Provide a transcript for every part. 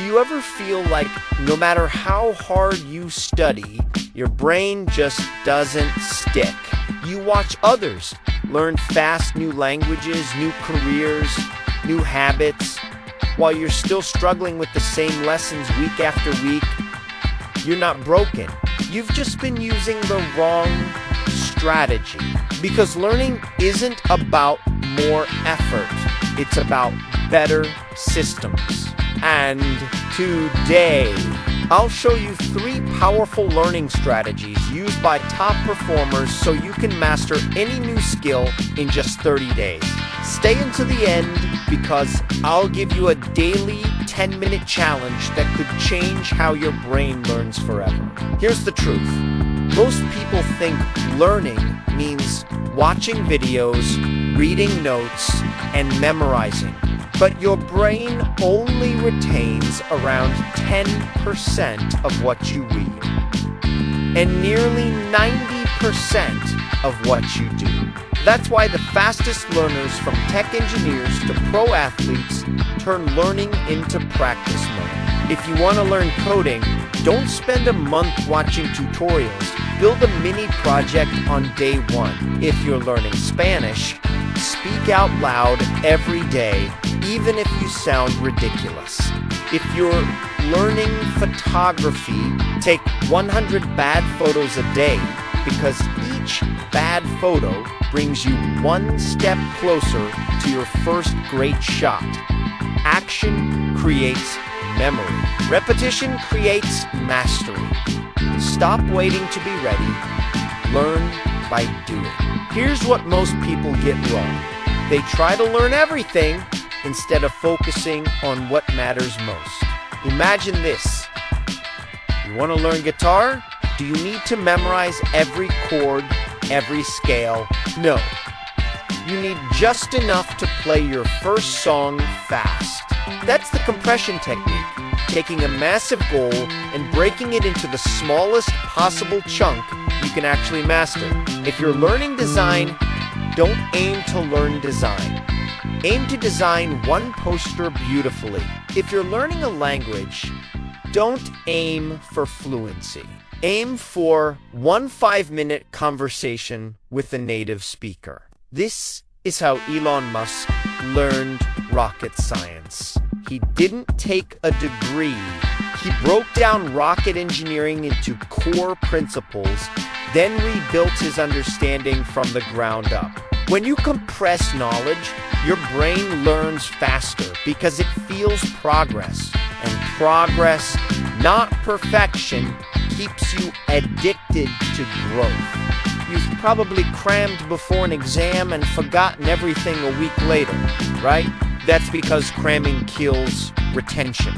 Do you ever feel like no matter how hard you study, your brain just doesn't stick? You watch others learn fast new languages, new careers, new habits, while you're still struggling with the same lessons week after week. You're not broken. You've just been using the wrong strategy. Because learning isn't about more effort. It's about better systems. And today, I'll show you 3 powerful learning strategies used by top performers so you can master any new skill in just 30 days. Stay until the end because I'll give you a daily 10-minute challenge that could change how your brain learns forever. Here's the truth. Most people think learning means watching videos, reading notes, and memorizing. But your brain only retains around 10% of what you read, and nearly 90% of what you do. That's why the fastest learners, from tech engineers to pro athletes, turn learning into practice mode. If you want to learn coding, don't spend a month watching tutorials. Build a mini project on day 1. If you're learning Spanish, speak out loud every day, even if you sound ridiculous. If you're learning photography, take 100 bad photos a day, because each bad photo brings you one step closer to your first great shot. Action creates memory. Repetition creates mastery. Stop waiting to be ready. Learn by doing. Here's what most people get wrong. They try to learn everything instead of focusing on what matters most. Imagine this. You want to learn guitar? Do you need to memorize every chord, every scale? No. You need just enough to play your first song fast. That's the compression technique, taking a massive goal and breaking it into the smallest possible chunk you can actually master. If you're learning design, don't aim to learn design. Aim to design one poster beautifully. If you're learning a language, don't aim for fluency. Aim for 1 5-minute conversation with a native speaker. This is how Elon Musk learned rocket science. He didn't take a degree. He broke down rocket engineering into core principles, then rebuilt his understanding from the ground up. When you compress knowledge, your brain learns faster because it feels progress. And progress, not perfection, keeps you addicted to growth. You've probably crammed before an exam and forgotten everything a week later, right? That's because cramming kills retention.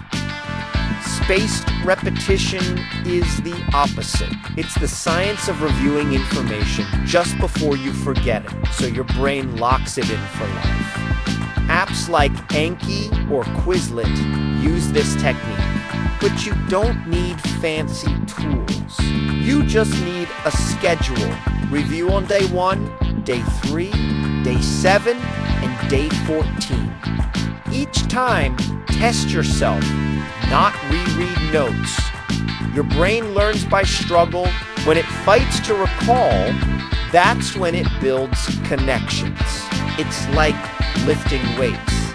Spaced repetition is the opposite. It's the science of reviewing information just before you forget it, so your brain locks it in for life. Apps like Anki or Quizlet use this technique, but you don't need fancy tools. You just need a schedule. Review on day 1, day 3, day 7, and day 14. Each time, test yourself, not reread notes. Your brain learns by struggle. When it fights to recall, that's when it builds connections. It's like lifting weights,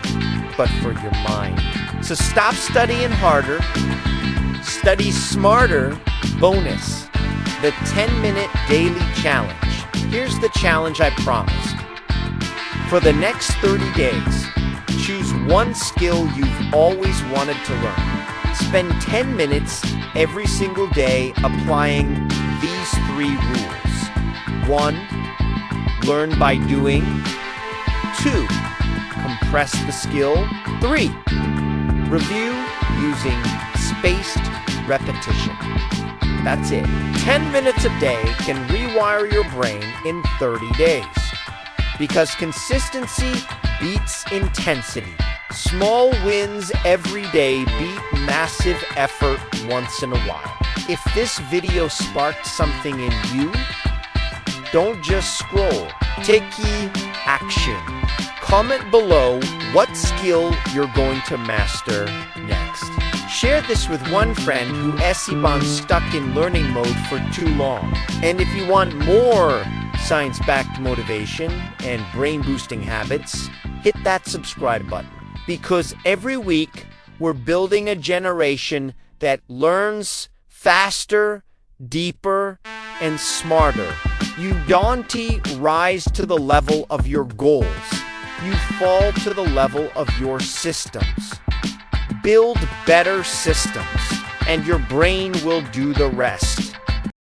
but for your mind. So stop studying harder, study smarter. Bonus, the 10-minute daily challenge. Here's the challenge I promised. For the next 30 days, choose one skill you've always wanted to learn. Spend 10 minutes every single day applying these 3 rules. 1, learn by doing. 2, compress the skill. 3, review using spaced repetition. That's it. 10 minutes a day can rewire your brain in 30 days. Because consistency beats intensity. Small wins every day beat massive effort once in a while. If this video sparked something in you, don't just scroll. Take action. Comment below what skill you're going to master next. shared this with one friend who SEBON stuck in learning mode for too long. And if you want more science-backed motivation and brain-boosting habits, hit that subscribe button. Because every week, we're building a generation that learns faster, deeper, and smarter. You don't rise to the level of your goals. You fall to the level of your systems. Build better systems, and your brain will do the rest.